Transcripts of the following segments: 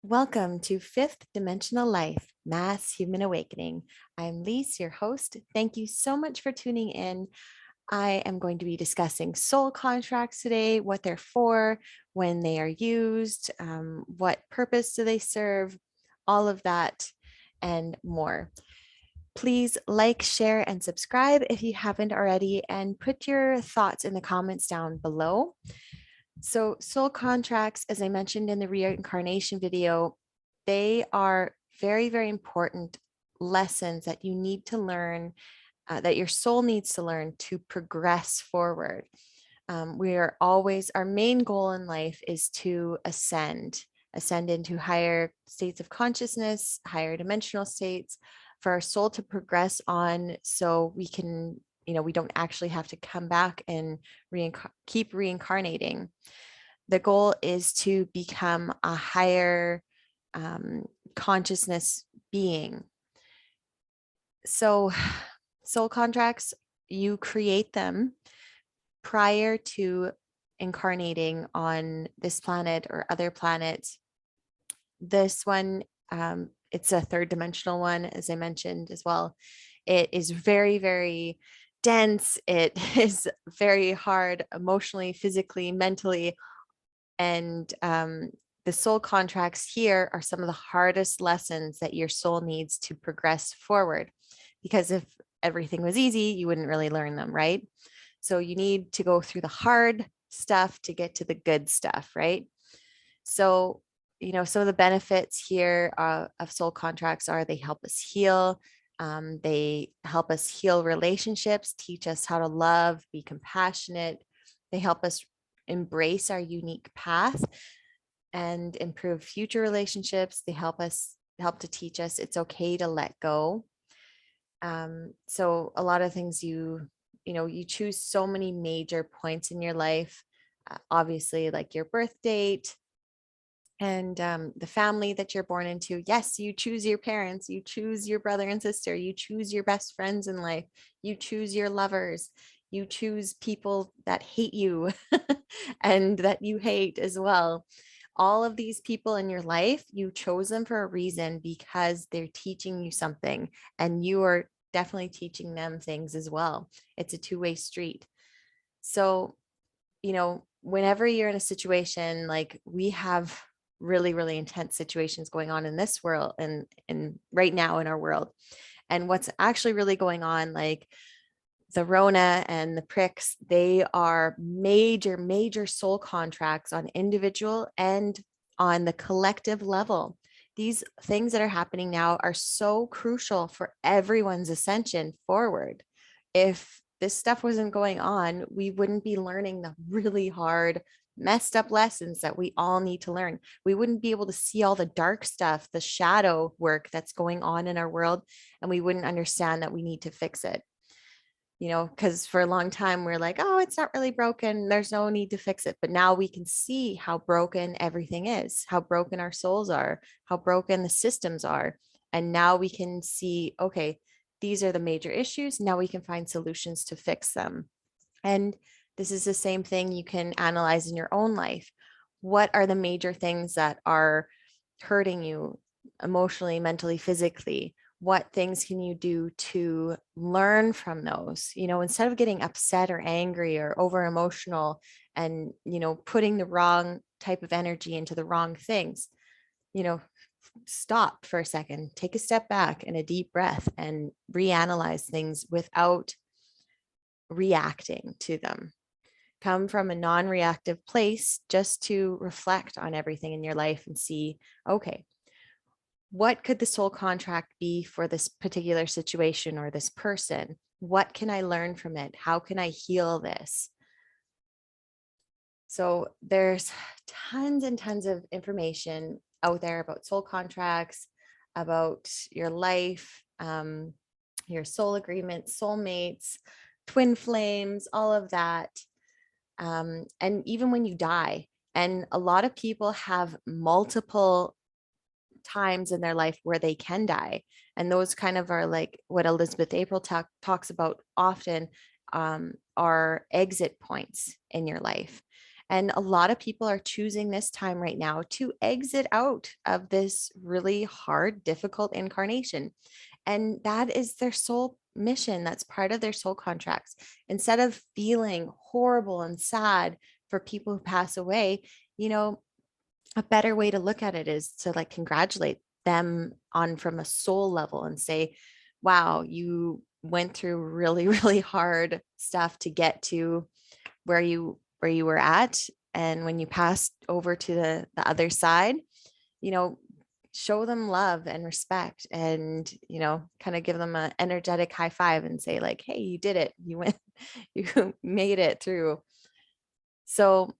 Welcome to Fifth Dimensional Life, Mass Human Awakening. I'm Lise, your host. Thank you so much for tuning in. I am going to be discussing soul contracts today, what they're for, when they are used, what purpose do they serve, all of that and more. Please like, share, and subscribe if you haven't already, and put your thoughts in the comments down below. So soul contracts, as I mentioned in the reincarnation video, they are very, very important lessons that you need to learn, that your soul needs to learn to progress forward. We are always, our main goal in life is to ascend into higher states of consciousness, higher dimensional states, for our soul to progress on so we can, we don't actually have to come back and keep reincarnating. The goal is to become a higher consciousness being. So soul contracts, you create them prior to incarnating on this planet or other planets. This one, it's a third dimensional one, as I mentioned as well. It is very, very dense. It is very hard emotionally, physically, mentally. And the soul contracts here are some of the hardest lessons that your soul needs to progress forward. Because if everything was easy, you wouldn't really learn them, right? So you need to go through the hard stuff to get to the good stuff, right? So, some of the benefits here of soul contracts are they help us heal. They help us heal relationships, teach us how to love, be compassionate. They help us embrace our unique path and improve future relationships. They help to teach us it's okay to let go. So a lot of things you choose so many major points in your life, obviously like your birth date and the family that you're born into. Yes, you choose your parents, you choose your brother and sister, you choose your best friends in life, you choose your lovers, you choose people that hate you and that you hate as well. All of these people in your life, you chose them for a reason because they're teaching you something, and you are definitely teaching them things as well. It's a two-way street. So, whenever you're in a situation like we have really, really intense situations going on in this world and right now in our world, and what's actually really going on, like the Rona and the pricks, they are major, major soul contracts on individual and on the collective level. These things that are happening now are so crucial for everyone's ascension forward. If this stuff wasn't going on, we wouldn't be learning the really hard, messed up lessons that we all need to learn. We wouldn't be able to see all the dark stuff, the shadow work that's going on in our world, and we wouldn't understand that we need to fix it. Because for a long time we're like, oh, it's not really broken, there's no need to fix it. But now we can see how broken everything is, how broken our souls are, how broken the systems are. And now we can see, okay, these are the major issues. Now we can find solutions to fix them. And this is the same thing you can analyze in your own life. What are the major things that are hurting you emotionally, mentally, physically? What things can you do to learn from those? Instead of getting upset or angry or over emotional and, putting the wrong type of energy into the wrong things, stop for a second, take a step back and a deep breath and reanalyze things without reacting to them. Come from a non-reactive place just to reflect on everything in your life and see, okay, what could the soul contract be for this particular situation or this person? What can I learn from it? How can I heal this? So there's tons and tons of information out there about soul contracts, about your life, your soul agreements, soulmates, twin flames, all of that. And even when you die, and a lot of people have multiple times in their life where they can die, and those kind of are like what Elizabeth April talks about often, are exit points in your life. And a lot of people are choosing this time right now to exit out of this really hard, difficult incarnation. And that is their soul mission. That's part of their soul contracts. Instead of feeling horrible and sad for people who pass away, you know, a better way to look at it is to like congratulate them on from a soul level and say, wow, you went through really, really hard stuff to get to where you were at. And when you passed over to the other side, you know, show them love and respect and, kind of give them an energetic high five and say like, hey, you did it. You went, you made it through. So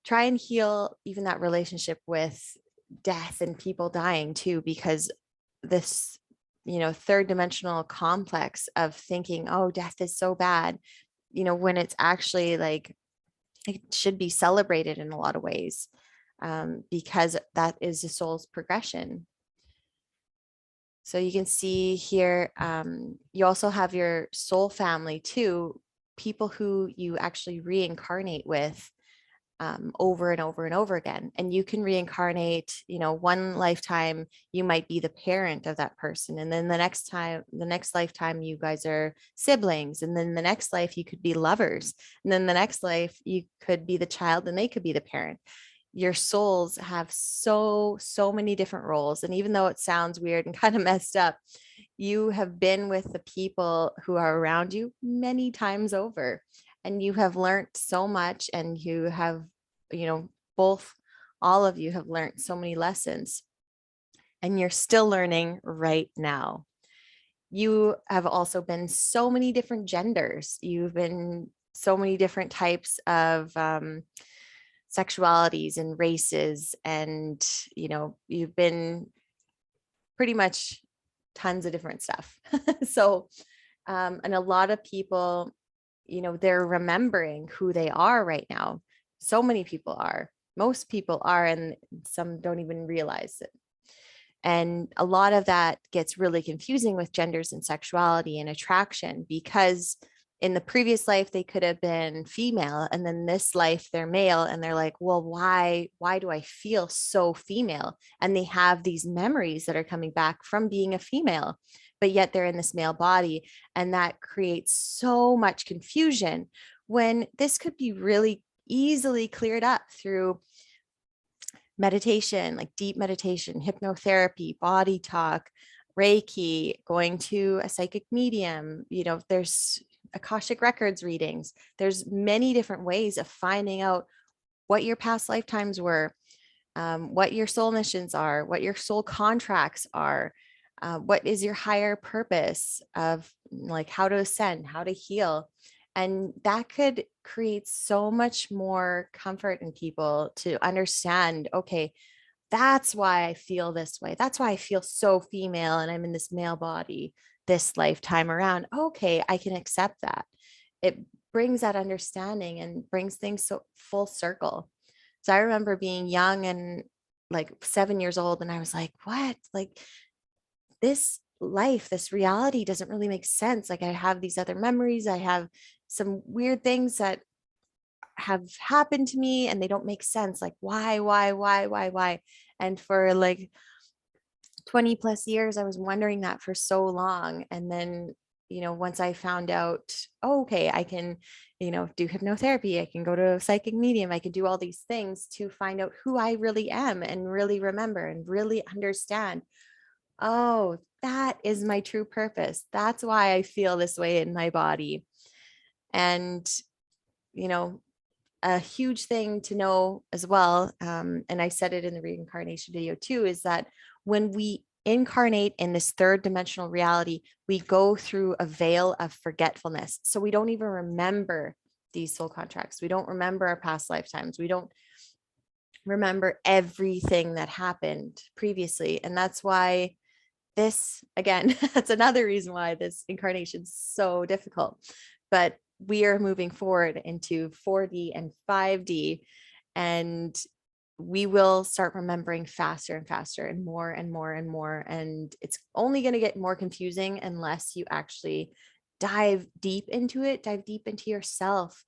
try and heal even that relationship with death and people dying too, because this, third dimensional complex of thinking, oh, death is so bad, when it's actually like, it should be celebrated in a lot of ways, because that is the soul's progression. So you can see here, you also have your soul family too, people who you actually reincarnate with, over and over and over again. And you can reincarnate, one lifetime, you might be the parent of that person. And then the next lifetime, you guys are siblings. And then the next life, you could be lovers. And then the next life, you could be the child and they could be the parent. Your souls have so many different roles. And even though it sounds weird and kind of messed up, you have been with the people who are around you many times over, and you have learned so much, and you have, both, all of you have learned so many lessons, and you're still learning right now. You have also been so many different genders. You've been so many different types of sexualities and races, and you've been pretty much tons of different stuff. So and a lot of people, they're remembering who they are right now. So many people are, most people are, and some don't even realize it. And a lot of that gets really confusing with genders and sexuality and attraction, because in the previous life they could have been female, and then this life they're male, and they're like, well, why do I feel so female? And they have these memories that are coming back from being a female, but yet they're in this male body, and that creates so much confusion, when this could be really easily cleared up through meditation, like deep meditation, hypnotherapy, body talk, Reiki, going to a psychic medium. There's Akashic records readings. There's many different ways of finding out what your past lifetimes were, what your soul missions are, what your soul contracts are, what is your higher purpose of, like, how to ascend, how to heal. And that could create so much more comfort in people to understand, okay, that's why I feel this way. That's why I feel so female and I'm in this male body this lifetime around. Okay, I can accept that. It brings that understanding and brings things so full circle. So I remember being young and like 7 years old, and I was like, what? Like, this life, this reality doesn't really make sense. Like, I have these other memories. I have some weird things that have happened to me and they don't make sense. Like, why? And for like 20 plus years, I was wondering that for so long. And then, once I found out, oh, okay, I can, do hypnotherapy, I can go to a psychic medium, I can do all these things to find out who I really am and really remember and really understand. Oh, that is my true purpose. That's why I feel this way in my body. And, you know, a huge thing to know as well, and I said it in the reincarnation video too, is that when we incarnate in this third dimensional reality, we go through a veil of forgetfulness. So we don't even remember these soul contracts. We don't remember our past lifetimes. We don't remember everything that happened previously. And that's why this, again, that's another reason why this incarnation is so difficult. But we are moving forward into 4D and 5D, and we will start remembering faster and faster and more and more and more. And it's only going to get more confusing unless you actually dive deep into it, dive deep into yourself,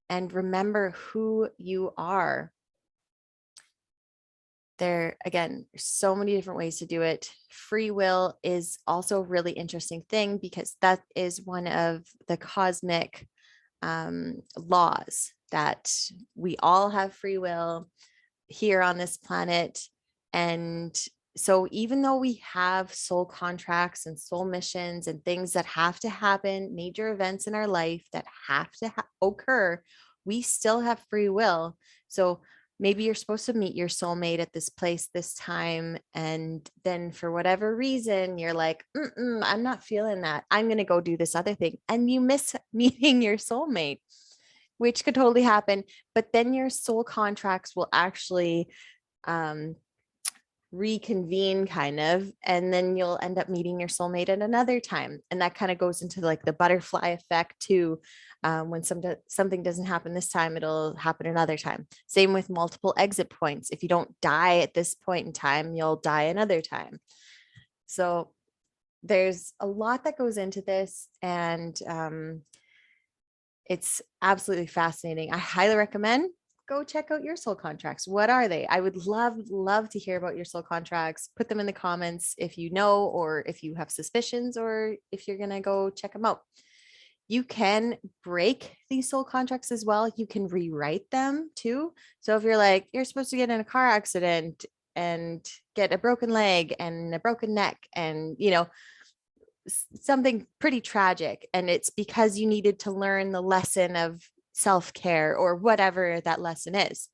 and remember who you are. There, again, there's so many different ways to do it. Free will is also a really interesting thing because that is one of the cosmic laws, that we all have free will here on this planet. And so even though we have soul contracts and soul missions and things that have to happen, major events in our life that have to occur, we still have free will. So maybe you're supposed to meet your soulmate at this place this time, and then for whatever reason you're like, I'm not feeling that, I'm going to go do this other thing, and you miss meeting your soulmate, which could totally happen. But then your soul contracts will actually reconvene, kind of, and then you'll end up meeting your soulmate at another time. And that kind of goes into like the butterfly effect too. When something doesn't happen this time, it'll happen another time. Same with multiple exit points. If you don't die at this point in time, you'll die another time. So there's a lot that goes into this, and it's absolutely fascinating. I highly recommend go check out your soul contracts. What are they? I would love to hear about your soul contracts. Put them in the comments if you know, or if you have suspicions, or if you're going to go check them out. You can break these soul contracts as well. You can rewrite them too. So if you're like, you're supposed to get in a car accident and get a broken leg and a broken neck, and, you know, something pretty tragic, and it's because you needed to learn the lesson of self-care or whatever that lesson is,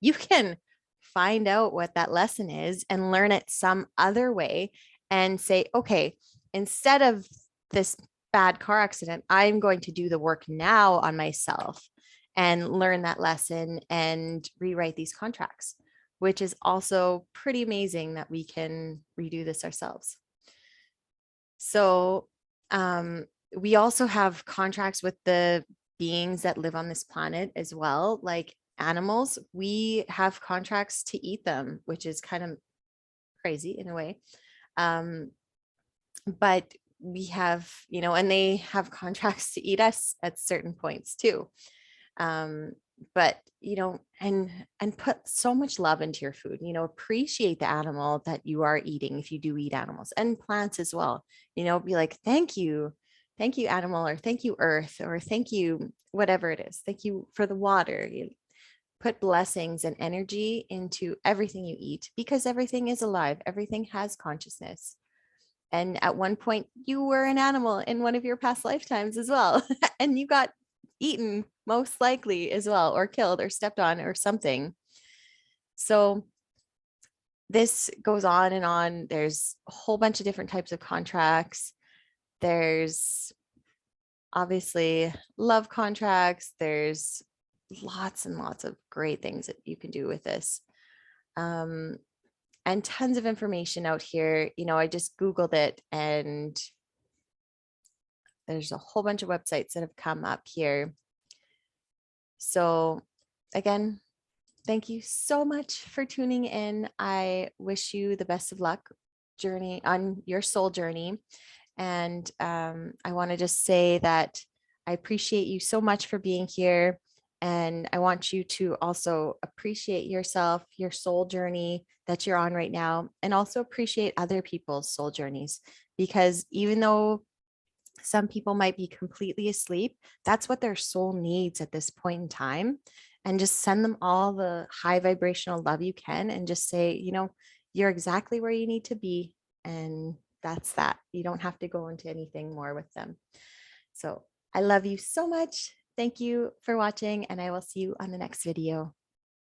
you can find out what that lesson is and learn it some other way and say, okay, instead of this bad car accident, I'm going to do the work now on myself and learn that lesson and rewrite these contracts, which is also pretty amazing that we can redo this ourselves. So we also have contracts with the beings that live on this planet as well, like animals. We have contracts to eat them, which is kind of crazy in a way. But we have, you know, and they have contracts to eat us at certain points too. But, you know, and put so much love into your food, you know, appreciate the animal that you are eating, if you do eat animals, and plants as well, you know, be like, thank you animal, or thank you earth, or thank you whatever it is, thank you for the water. You put blessings and energy into everything you eat, because everything is alive, everything has consciousness. And at one point you were an animal in one of your past lifetimes as well. And you got eaten most likely as well, or killed or stepped on or something. So this goes on and on. There's a whole bunch of different types of contracts. There's obviously love contracts. There's lots and lots of great things that you can do with this. And tons of information out here. You know, I just Googled it, and there's a whole bunch of websites that have come up here. So again, thank you so much for tuning in. I wish you the best of luck journey on your soul journey. And I want to just say that I appreciate you so much for being here. And I want you to also appreciate yourself, your soul journey that you're on right now, and also appreciate other people's soul journeys, because even though some people might be completely asleep, that's what their soul needs at this point in time. And just send them all the high vibrational love you can, and just say, you know, you're exactly where you need to be. And that's that. You don't have to go into anything more with them. So I love you so much. Thank you for watching, and I will see you on the next video.